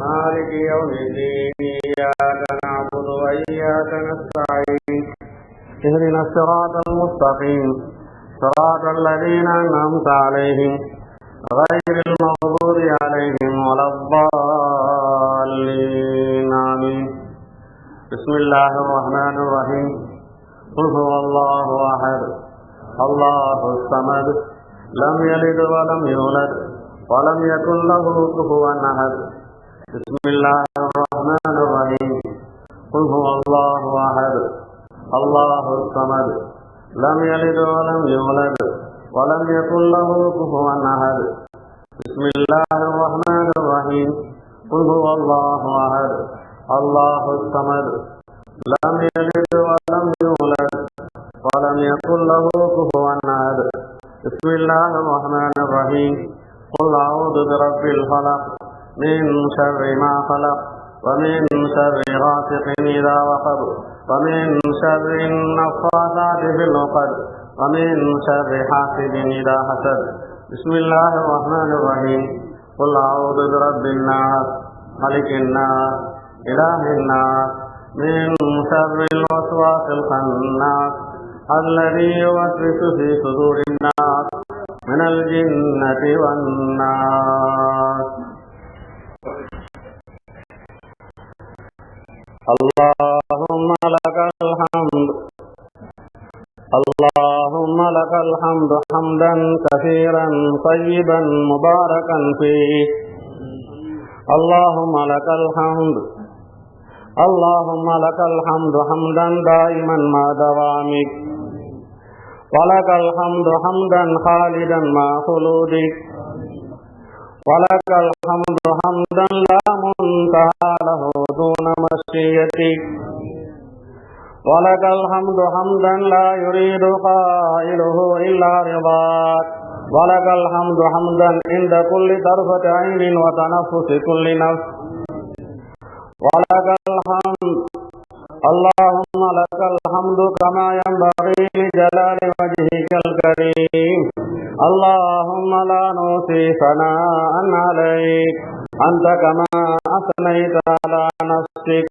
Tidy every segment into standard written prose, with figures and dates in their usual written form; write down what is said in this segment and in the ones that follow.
مالك يوم الدين إياك نعبد وإياك نستعين اهدنا الصراط المستقيم صراط الذين أنعمت عليهم غير المغضوب عليهم ولا الضالين آمين. بسم الله الرحمن الرحيم. قل هو الله أحد الله الصمد لم يلد ولم يولد ولم يكن له كفوا أحد. بسم الله الرحمن الرحيم. قل هو الله أحد الله الصمد لم يلد ولم يولد ولم يكن له كفوا أحد. بسم الله الرحمن الرحيم. قل هو الله أحد الله الصمد لم يلد ولم يولد ولم يكن له كفوا أحد. بسم الله الرحمن الرحيم. قل أعوذ برب الفلق من شر ما خلق ومن شر غاسق إذا وقب ومن شر النفاثات في العقد ومن شر حاسد إذا حسد. بسم الله الرحمن الرحيم. قل أعوذ برب الناس ملك الناس إله الناس من شر الوسواس الخناس الذي يوسوس في صدور الناس من الجنة والناس. اللهم لك الحمد اللهم لك الحمد حمدا كثيرا طيبا مباركا فيه. اللهم لك الحمد اللهم لك الحمد حمدا دائما مع دوامك ولك الحمد حمدا خالدا مع خلودك ولك الحمد حمدا لا منتهى له دون مشيتك ولك الحمد حمدا لا يريد قائله إلا رضاك ولك الحمد حمدا عند كل طرفة عين وتنفس كل نفس ولك الحمد اللهم لك الحمد كما ينبغي لجلال وجهك الكريم. اللهم لا نحصي ثناء عليك أنت كما أثنيت على نفسك.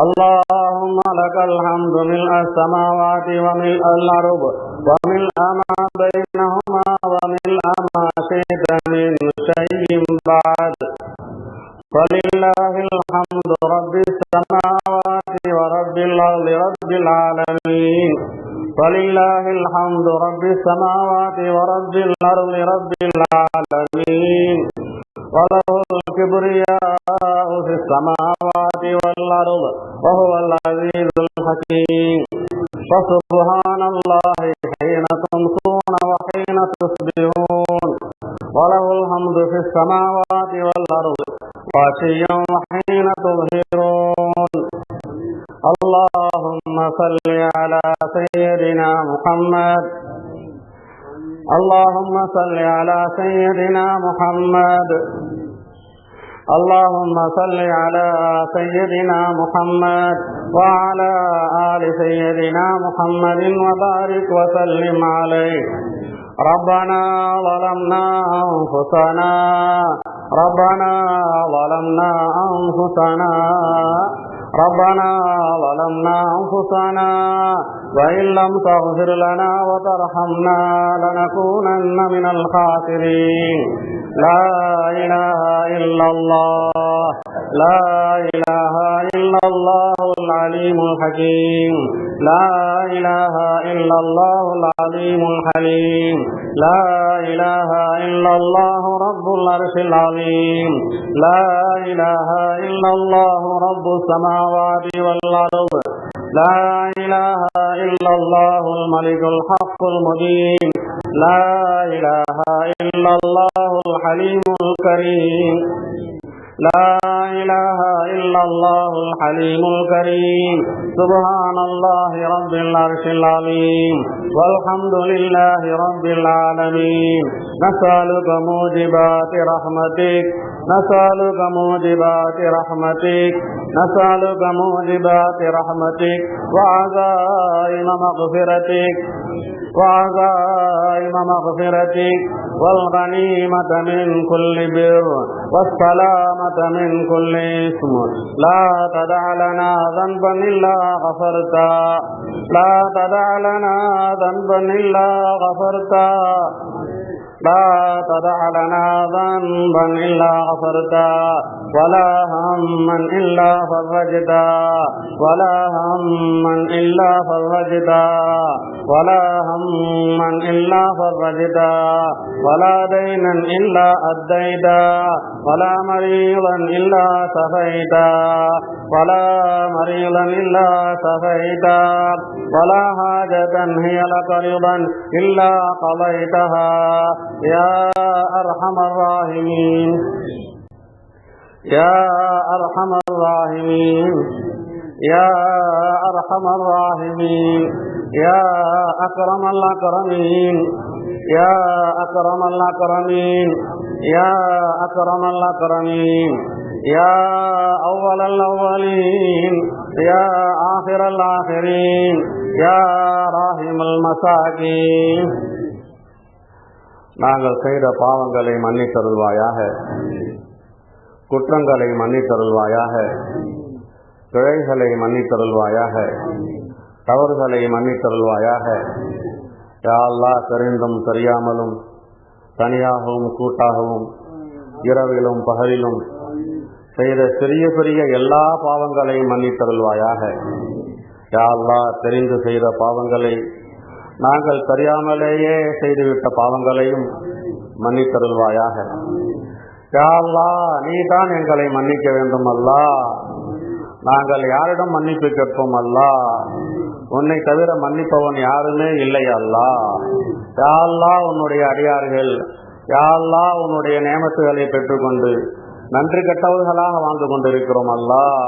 اللهم لك الحمد ملء السماوات وملء الأرض وملء ما بينهما وملء ما شئت من شيء بعد. فلله الحمد رب السماوات ورب الأرض رب العالمين. فلله الحمد رب السماوات ورب الأرض رب العالمين. وله الكبرياء في السماوات والأرض وهو العزيز الحكيم. فسبحان الله حين تمسون وحين تصبحون وله الحمد في السماوات والأرض وعشيا وحين تظهرون. اللهم صل على سيدنا محمد اللهم صل على سيدنا محمد اللهم صل على سيدنا محمد وعلى آل سيدنا محمد وبارك وسلم عليه. ربنا ظلمنا أنفسنا ربنا ظلمنا أنفسنا ربنا ظلمنا أنفسنا وإن لم تغفر لنا وترحمنا لنكونن من الخاسرين. لا إله إلا الله لا إله إلا الله العليم الحكيم. لا إله إلا الله العليم الحليم. لا إله إلا الله رب العرش العظيم. لا إله إلا الله رب السماوات والأرض. لا إله إلا الله الملك الحق المبين. لا إله إلا الله الحليم الكريم. لا إله إلا الله الحليم الكريم. سبحان الله رب العرش العظيم والحمد لله رب العالمين. نسألك موجبات رحمتك نسألك موجبات رحمتك نسألك موجبات رحمتك وعزائم مغفرتك والغنيمة من كل بر والسلامة من كل إثم لا تدع لنا ذنبا إلا غفرته لا تدع لنا ذنبا إلا غفرته لا تدع لنا ذنبا إلا غفرته ولا هما إلا فرجته ولا هما إلا فرجته ولا هما إلا فرجته ولا دينا إلا أديته ولا مريضا إلا شفيته ولا مريضا إلا شفيته ولا حاجة هي لك رضا إلا قضيتها يا أرحم الراحمين يا أرحم الراحمين يا أرحم الراحمين يا أكرم الأكرمين يا أكرم الأكرمين يا أكرم الأكرمين يا أول الأولين يا آخر الآخرين يا راحم المساكين நாங்கள் செய்த பாவங்களை மன்னித்தருள்வாயாக, குற்றங்களை மன்னித்தருள்வாயாக, பிழைகளை மன்னித்தருள்வாயாக, தவறுகளை மன்னித்தருள்வாயாக. யா அல்லாஹ், தெரிந்தும் தெரியாமலும் தனியாகவும் கூட்டாகவும் இரவிலும் பகலிலும் செய்த சிறிய பெரிய எல்லா பாவங்களையும் மன்னித்தருள்வாயாக. யா அல்லாஹ், தெரிந்து செய்த பாவங்களை, நாங்கள் தெரியாமலேயே செய்துவிட்ட பாவங்களையும் மன்னித்தருள்வாயாக. யா அல்லாஹ், நீ தான் எங்களை மன்னிக்க வேண்டும் அல்லாஹ். நாங்கள் யாரிடம் மன்னிப்பு கேட்போம் அல்லாஹ்? உன்னை தவிர மன்னிப்பவன் யாருமே இல்லை அல்லாஹ். யா அல்லாஹ், உன்னுடைய அடியார்கள் யா அல்லாஹ் உன்னுடைய நேமத்துகளை பெற்றுக்கொண்டு நன்றி கெட்டவர்களாக வாழ்ந்து கொண்டிருக்கிறோம் அல்லாஹ்.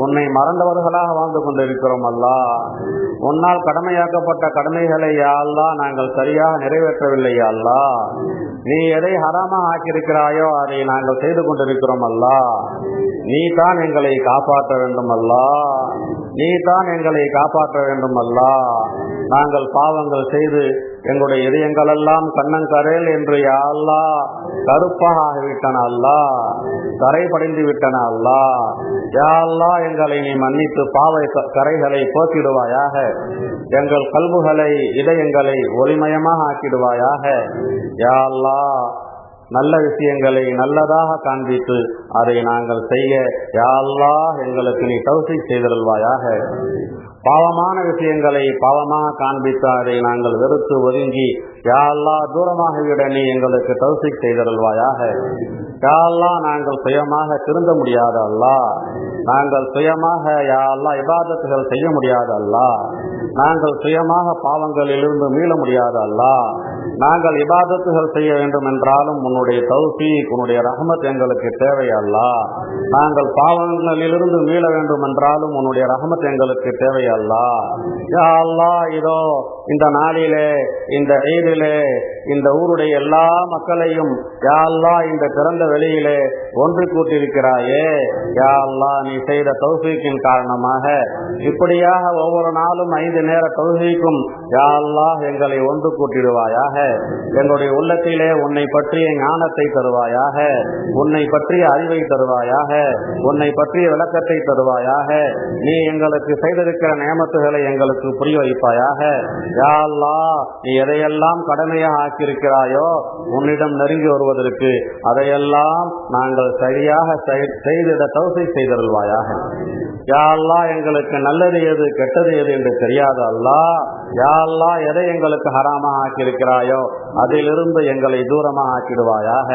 உன்னை மறந்தவர்களாக வாழ்ந்து கொண்டிருக்கிறோம் அல்லாஹ். உன்னால் கடமையாக்கப்பட்ட கடமைகளை யா அல்லாஹ் நாங்கள் சரியாக நிறைவேற்றவில்லை யா அல்லாஹ். நீ எதை ஹராமாக ஆக்கியிருக்கிறாயோ அதை நாங்கள் செய்து கொண்டிருக்கிறோம் அல்லாஹ். நீ தான் எங்களை காப்பாற்ற வேண்டும் அல்லாஹ். நீ தான் எங்களை காப்பாற்ற வேண்டும் அல்லாஹ். நாங்கள் பாவங்கள் செய்து எங்களுடைய இதயங்களெல்லாம் கண்ணங்கரேல் என்று யா அல்லாஹ் கருப்பாக ஆகிவிட்டன அல்லாஹ், கரை படிந்து விட்டன அல்லாஹ். யா அல்லாஹ், எங்களை நீ மன்னித்து பாவை கரைகளை போக்கிடுவாயாக. எங்கள் கல்புகளை இதயங்களை ஒளிமயமாக ஆக்கிடுவாயாக. யா அல்லாஹ், நல்ல விஷயங்களை நல்லதாக காண்பித்து அதை நாங்கள் செய்ய யா அல்லாஹ் எங்களுக்கு நீ தௌஃபீக் செய்தருள்வாயாக. பாவமான விஷயங்களை பாவமாக காண்பித்து அதை நாங்கள் வெறுத்து ஒதுங்கி யா அல்லாஹ் தூரமாகிவிட நீ எங்களுக்கு தௌஃபீக் செய்தருள்வாயாக. யா அல்லாஹ், நாங்கள் சுயமாக திருந்த முடியாத அல்லாஹ். நாங்கள் சுயமாக யா அல்லாஹ் இபாதத்துகள் செய்ய முடியாத அல்லாஹ். நாங்கள் சுயமாக பாவங்களிலிருந்து மீள முடியாத அல்லாஹ். நாங்கள் இபாதத்துகள் செய்ய வேண்டும் என்றாலும் உன்னுடைய தௌஃபீக், உன்னுடைய ரஹ்மத் எங்களுக்கு தேவை அல்லாஹ். நாங்கள் பாவங்களிலிருந்து மீள வேண்டும் என்றாலும் உன்னுடைய ரஹ்மத் எங்களுக்கு தேவை அல்லாஹ். யா அல்லாஹ், இதோ இந்த நாளிலே, இந்த ஈதிலே, இந்த ஊருடைய எல்லா மக்களையும் யா அல்லாஹ் இந்த திறந்த வெளியிலே ஒன்று கூட்டியிருக்கிறாயே. யா அல்லாஹ், நீ செய்த தௌஃபீக்கின் காரணமாக இப்படியாக ஒவ்வொரு நாளும் 5 நேர தௌஃபீக்கும் யா அல்லாஹ் எங்களை ஒன்று கூட்டிடுவாயாக. எங்களுடைய உள்ளத்திலே உன்னை பற்றிய ஞானத்தை தருவாயாக, உன்னை பற்றிய அறிவை தருவாயாக, உன்னை பற்றிய விளக்கத்தை தருவாயாக. நீ எங்களுக்கு செய்திருக்கிற நியமத்துகளை எங்களுக்கு புரிய வைப்பாயாக. யா அல்லாஹ், நீ எதையெல்லாம் கடமையாக ஆக்கியிருக்கிறாயோ உன்னிடம் நெருங்கி வருவதற்கு அதையெல்லாம் நாங்கள் சரியாக செய்திட தௌஃபீக் செய்தருள்வாயாக. யா அல்லாஹ், எங்களுக்கு நல்லது எது கெட்டது எது என்று தெரியாது அல்லாஹ். யா அல்லாஹ், எதை எங்களுக்கு ஹராமாக ஆக்கியிருக்கிறாயோ அதிலிருந்து எங்களை தூரமாக ஆக்கிடுவாயாக.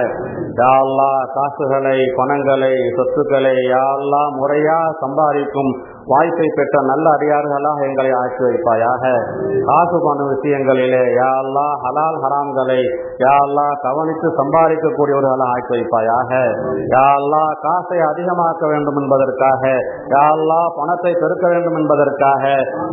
யா அல்லாஹ், காசுகளை, பணங்களை, சொத்துக்களை யா அல்லாஹ் முறையாக சம்பாதிக்கும் வாய்ப்பை பெற்ற நல்ல அடியார்களாக எங்களை ஆக்கி வைப்பாயாக. காசு பண விஷயங்களிலே யா அல்லாஹ் ஹலால் ஹராம்களை யா அல்லாஹ் கவனித்து சம்பாதிக்கக்கூடியவர்களாக ஆக்கி வைப்பாயாக. யா அல்லாஹ், காசை அதிகமாக்க வேண்டும் என்பதற்காக, யா அல்லாஹ் பணத்தை பெருக்க வேண்டும் என்பதற்காக,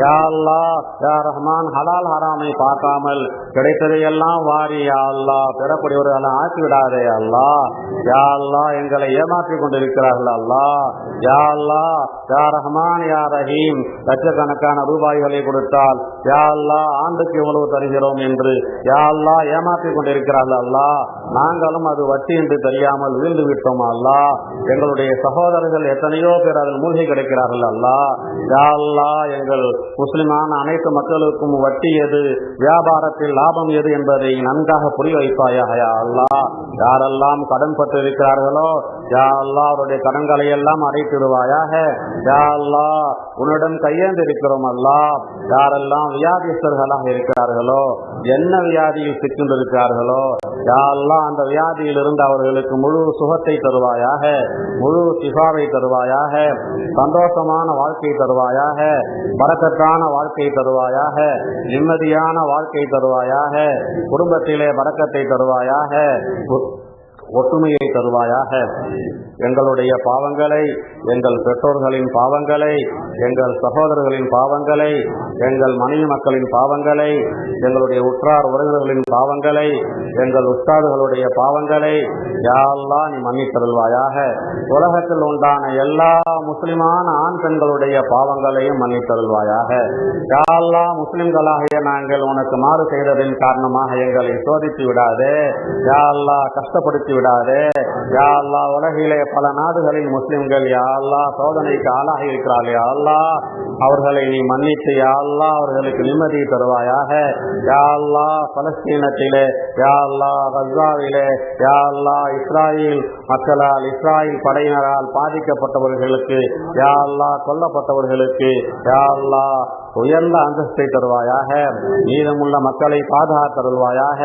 யா அல்லாஹ் யா ரஹ்மான் ஹலால் ஹராமை பார்க்காமல் கிடைத்ததையெல்லாம் வாரி யா அல்லாஹ் பெறக்கூடியவர்களாக ஆக்கிவிடாதே அல்லாஹ். யா அல்லாஹ், எங்களை ஏமாற்றிக் கொண்டிருக்கிறார்கள் அல்லாஹ். யா அல்லாஹ் யா ரஹ்மான் ரஹ்மான் யா ரஹீம் லட்சக்கணக்கான ரூபாய்களை கொடுத்தால் யா அல்லாஹ் ஆண்டுக்கு இவ்வளவு தருகிறோம் என்று யா அல்லாஹ் ஏமாற்றிக் கொண்டிருக்கிறார்கள் அல்லாஹ். நாங்களும் அது வட்டி என்று தெரியாமல் வீழ்ந்து விட்டோம் அல்லாஹ். எங்களுடைய சகோதரர்கள் எத்தனையோ பேர் அதில் மூழ்கி கிடைக்கிறார்கள் அல்லாஹ். யா அல்லாஹ் எங்கள் முஸ்லிமான அனைத்து மக்களுக்கும் வட்டி எது, வியாபாரத்தில் லாபம் எது என்பதை நன்றாக புரிய வைப்பாயாக யா அல்லாஹ். யாரெல்லாம் கடன் பட்டிருக்கிறார்களோ யா அல்லாஹ் அவருடைய கடன்களை எல்லாம் அடைத்திடுவாயாக யா அல்லாஹ். உன்னிடம் கையேந்து இருக்கிறோம் அல்லாஹ். யாரெல்லாம் வியாதிஸ்தர்களாக இருக்கிறார்களோ, என்ன வியாதியில் சிக்கின்றிருக்கிறார்களோ யா அல்லாஹ் அந்த வியாதியில் இருந்து அவர்களுக்கு முழு சுகத்தை தருவாயாக, முழு சிஃபாவை தருவாயாக, சந்தோஷமான வாழ்க்கை தருவாயாக, பரக்கத்தான வாழ்க்கை தருவாயாக, நிம்மதியான வாழ்க்கை தருவாயாக, குடும்பத்திலே பரக்கத்தை தருவாயாக, ஒற்றுமையை தருவாயாக. எங்களுடைய பாவங்களை, எங்கள் பெற்றோர்களின் பாவங்களை, எங்கள் சகோதரர்களின் பாவங்களை, எங்கள் மனைவி மக்களின் பாவங்களை, எங்களுடைய உற்றார் உறவினர்களின் பாவங்களை, எங்கள் உஸ்தாதுகளுடைய பாவங்களை யா அல்லாஹ் நீ மன்னித்தருள்வாயாக. உலகத்தில் உண்டான எல்லா முஸ்லிமான ஆண் பெண்களுடைய பாவங்களையும் மன்னித்தருள்வாயாக. யா அல்லாஹ் முஸ்லிம்களாகிய நாங்கள் உனக்கு மாறு செய்ததின் காரணமாக எங்களை சோதித்து விடாதே யா அல்லாஹ், கஷ்டப்படுத்தி விடாதே யா அல்லாஹ். உலகிலே பல நாடுகளில் முஸ்லிம்கள் யா அல்லாஹ் சோதனைக்கு ஆளாகி இருக்கிறார்கள் யா அல்லாஹ். அவர்களை நீ மன்னித்து யா அல்லாஹ் அவர்களுக்கு நிம்மதி தருவாயாக யா அல்லாஹ். பலஸ்தீனத்திலே யா அல்லாஹ், கஸாவிலே யா அல்லாஹ், இஸ்ராயேல் மக்களால், இஸ்ராயேல் படையினரால் பாதிக்கப்பட்டவர்களுக்கு யா அல்லாஹ், கொல்லப்பட்டவர்களுக்கு யா அல்லாஹ் உயர்ந்த அந்தஸ்தை தருவாயாக. மீதமுள்ள மக்களை பாதுகாத்தருள்வாயாக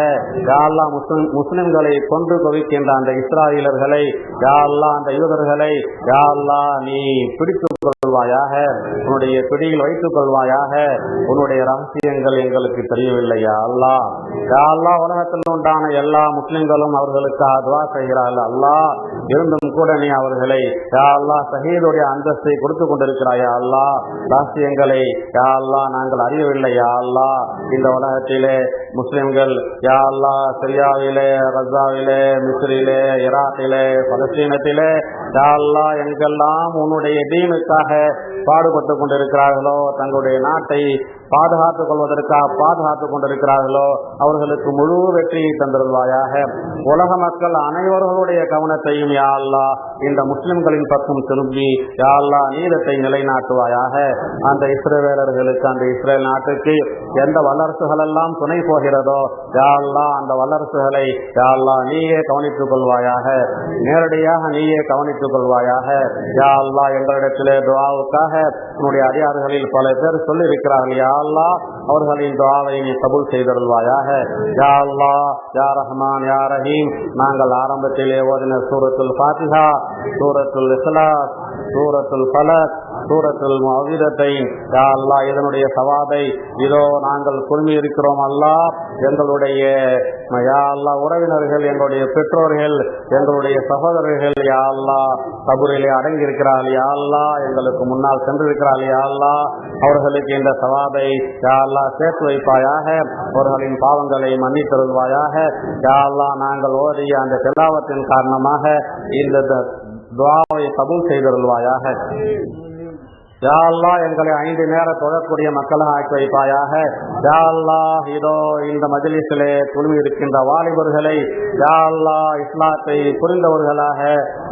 யா அல்லாஹ். முஸ்லிம்களை கொன்று குவிக்கின்ற அந்த இஸ்ராயேலர்களை யா அல்லாஹ், அந்த யூதர்களை யா அல்லாஹ் நீ பிடித்துக் கொள்வாயாக, உன்னுடைய பிடியில் வைத்துக் கொள்வாயாக. உன்னுடைய ரகசியங்கள் எங்களுக்கு தெரியவில்லை யா அல்லாஹ். யா அல்லாஹ் உலகத்தில் உண்டான எல்லா முஸ்லிம்களும் அவர்களுக்கு துஆ செய்கிறார்கள் அல்லாஹ். இருந்தும் கூட நீ அவர்களை யா அல்லாஹ் ஷஹீதுடைய அந்தஸ்தை கொடுத்து கொண்டிருக்கிறாய் யா அல்லாஹ். ரகசியங்களை யா அல்லாஹ் நாங்கள் அறியவில்லை யா அல்லாஹ். இந்த உலகத்திலே முஸ்லிம்கள் யா அல்லாஹ் சிரியாவிலே, கஸாவிலே, மிஸ்ரிலே, ஈராக்கிலே, பலஸ்தீனத்திலே யா அல்லாஹ் எங்கெல்லாம் உன்னுடைய தீனுக்காக பாடுபட்டு கொண்டிருக்கிறார்களோ, தங்களுடைய நாட்டை பாதுகாத்துக் கொள்வதற்காக பாதுகாத்துக் கொண்டிருக்கிறார்களோ அவர்களுக்கு முழு வெற்றியை தந்திருவாயாக. உலக மக்கள் அனைவர்களுடைய கவனத்தையும் யா அல்லாஹ் இந்த முஸ்லிம்களின் பக்கம் திரும்பி யா அல்லாஹ் நீதத்தை நிலைநாட்டுவாயாக. அந்த இஸ்ரவேலர்களுக்கு, அந்த இஸ்ரேல் நாட்டுக்கு எந்த வல்லரசுகள் எல்லாம் துணை போகிறதோ யா அல்லாஹ் அந்த வல்லரசுகளை யா அல்லாஹ் நீயே கவனித்துக் கொள்வாயாக, நேரடியாக நீயே கவனித்துக் கொள்வாயாக யா அல்லாஹ். எங்களிடத்திலே துஆவுக்காக உன்னுடைய அடியார்களில் பல பேர் சொல்லி இருக்கிறார்கள் யா அல்லாஹ். அவர்களின் துஆவை நீ கபூல் செய்தருள்வாயாக யா அல்லாஹ். யா ரஹ்மான் யா ரஹீம். நாங்கள் ஆரம்பத்திலே ஓதின சூரத்துல் ஃபாத்திஹா, சூரத்துல் இக்லாஸ், சூரத்துல் ஃபலக், சூரத்துல் முஅவ்விதத்தைன் யா அல்லாஹ் இதனுடைய சவாபை இதோ நாங்கள் குழுமி இருக்கிறோம் அல்லாஹ். எங்களுடைய யா அல்லாஹ் உறவினர்கள், எங்களுடைய பெற்றோர்கள், எங்களுடைய சகோதரர்கள் யா அல்லாஹ் கபூரிலே அடங்கி இருக்கிறார்கள் யா அல்லாஹ். எங்களுக்கு முன்னால் சென்றிருக்கிறார்கள் யா அல்லாஹ். அவர்களுக்கு இந்த சவாபை யா அல்லாஹ் சேர்த்து வைப்பாயாக. அவர்களின் பாவங்களை மன்னித்தருள்வாயாக யா அல்லாஹ். நாங்கள் ஓதிய அந்த திலாவத்தின் காரணமாக இந்த துஆவை கபூல் செய்தருள்வாயாக யா அல்லாஹ். எங்களை 5 நேர தொழக்கூடிய மக்களாக ஆக்கி வைப்பாயாக யா அல்லாஹ். இதோ இந்த மஜ்லிஸிலே குழுமி இருக்கின்ற வாலிபர்களை யா அல்லாஹ் இஸ்லாத்தை புரிந்தவர்களாக,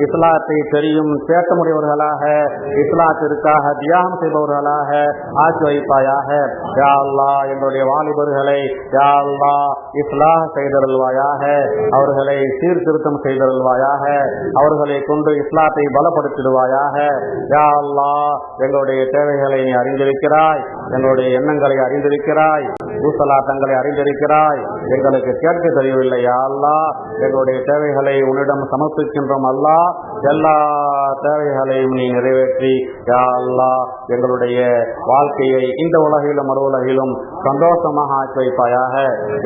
இஸ்லாத்தை தெரியும் தேட்டமுடையவர்களாக, இஸ்லாத்திற்காக தியாகம் செய்பவர்களாக ஆக்கி வைப்பாயாக யா அல்லாஹ். எங்களுடைய வாலிபர்களை யா அல்லாஹ் இஸ்லாஹ் செய்தருள்வாயாக, அவர்களை சீர்திருத்தம் செய்தருள்வாயாக, அவர்களை கொண்டு இஸ்லாத்தை பலப்படுத்திடுவாயாக யா அல்லாஹ். எங்களுடைய தேவைகளை நீ அறிந்திருக்கிறாய், எங்களுடைய எண்ணங்களை அறிந்திருக்கிறாய், ஊசலாட்டங்களை அறிந்திருக்கிறாய். எங்களுக்கு கேட்க தெரியவில்லை யா அல்லாஹ். எங்களுடைய தேவைகளை உன்னிடம் சமர்ப்பிக்கின்றோம் அல்லாஹ். எல்லா தேவைகளையும் நீ நிறைவேற்றி யா அல்லாஹ் எங்களுடைய வாழ்க்கையை இந்த உலகிலும் மறு உலகிலும் சந்தோஷமாக ஆக்கி வைப்பாயாக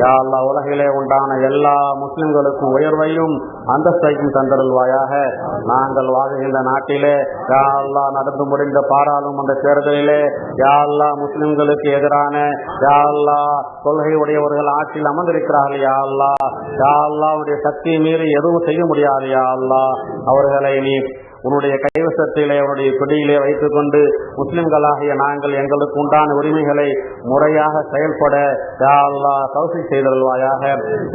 யா அல்லாஹ். உலகிலே உண்டான எல்லா முஸ்லிம்களுக்கும் உயர்வையும் அந்தஸ்தையும் தந்தருள்வாயாக. நாங்கள் வாழ்கின்ற நாட்டிலே யா அல்லாஹ் நடந்து முடிந்த பாராளுமன்ற தேர்தலிலே யா அல்லாஹ் முஸ்லிம்களுக்கு எதிரான யா அல்லாஹ் கொள்கை உடையவர்கள் ஆட்சியில் அமர்ந்திருக்கிறார்கள் யா அல்லாஹ். யா அல்லாஹ்வுடைய சக்தியை மீறி எதுவும் செய்ய முடியாது யா அல்லாஹ். அவர்களை நீ உன்னுடைய கைவசத்திலே உன்னுடைய பிடியிலே வைத்துக் கொண்டு முஸ்லிம்களாகிய நாங்கள் எங்களுக்கு உண்டான உரிமைகளை முறையாக செயல்பட யா அல்லாஹ் தௌஃபீக் செய்தருள்வாயாக.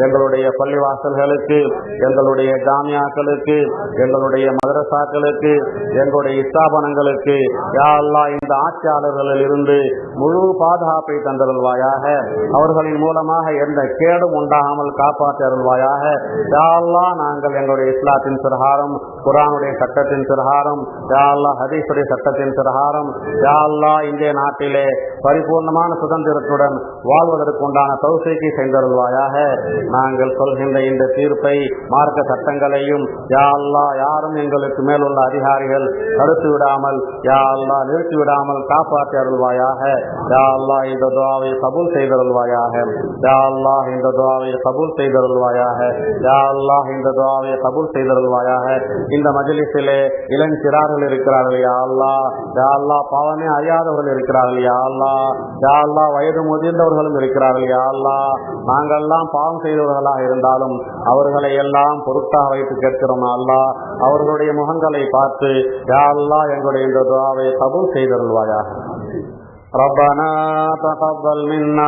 எங்களுடைய பள்ளிவாசல்களுக்கு, எங்களுடைய ஜாமியாக்களுக்கு, எங்களுடைய மதரசாக்களுக்கு, எங்களுடைய ஸ்தாபனங்களுக்கு யா அல்லாஹ் இந்த ஆட்சியாளர்களில் இருந்து முழு பாதுகாப்பை தந்தருள்வாயாக. அவர்களின் மூலமாக எந்த கேடும் உண்டாகாமல் காப்பாற்றருள்வாயாக. யா அல்லாஹ் நாங்கள் எங்களுடைய இஸ்லாத்தின் பிரகாரம், குர்ஆனுடைய சட்டத்தின் பிரகாரம், யா அல்லாஹ் ஹதீஸுடைய சட்டத்தின் பிரகாரம் யா அல்லாஹ் இந்திய நாட்டிலே பரிபூர்ணமான சுதந்திரத்துடன் வாழ்வதற்கு உண்டான தௌஃபீக்கை செய்தருள்வாயாக. நாங்கள் சொல்கின்ற இந்த தீர்ப்பை, மார்க்க சட்டங்களையும் யா அல்லாஹ் யாரும் எங்களுக்கு மேலுள்ள அதிகாரிகள் தடுத்து விடாமல் யா அல்லாஹ் நிறுத்தி விடாமல் காப்பாற்றி அருள்வாயாக. யா அல்லாஹ் இந்த துஆவை கபூல் செய்தருள்வாயாக. யா அல்லாஹ் இந்த துஆவை கபூல் செய்தருள்வாயாக. யா அல்லாஹ் இந்த துஆவை கபூல் செய்தருள்வாயாக. இந்த மஜ்லிஸிலே இளஞ்சிறார்கள் இருக்கிறார்கள் யா அல்லாஹ். யா அல்லாஹ் பாவமே அறியாதவர்கள் இருக்கிறார்கள் யா அல்லாஹ். யா அல்லாஹ் வயது முதிர்ந்தவர்களும் இருக்கிறார்கள் யா அல்லாஹ். நாங்கள்லாம் பாவம் செய்தவர்களாக இருந்தாலும் அவர்களை எல்லாம் பொருட்டாக வைத்து கேட்கிறோம் அல்லாஹ். அவர்களுடைய முகங்களை பார்த்து யா அல்லாஹ் எங்களுடைய இந்த துஆவை கபூல் செய்தருள்வாயாக. ரப்பனா தகப்பல் மின்னா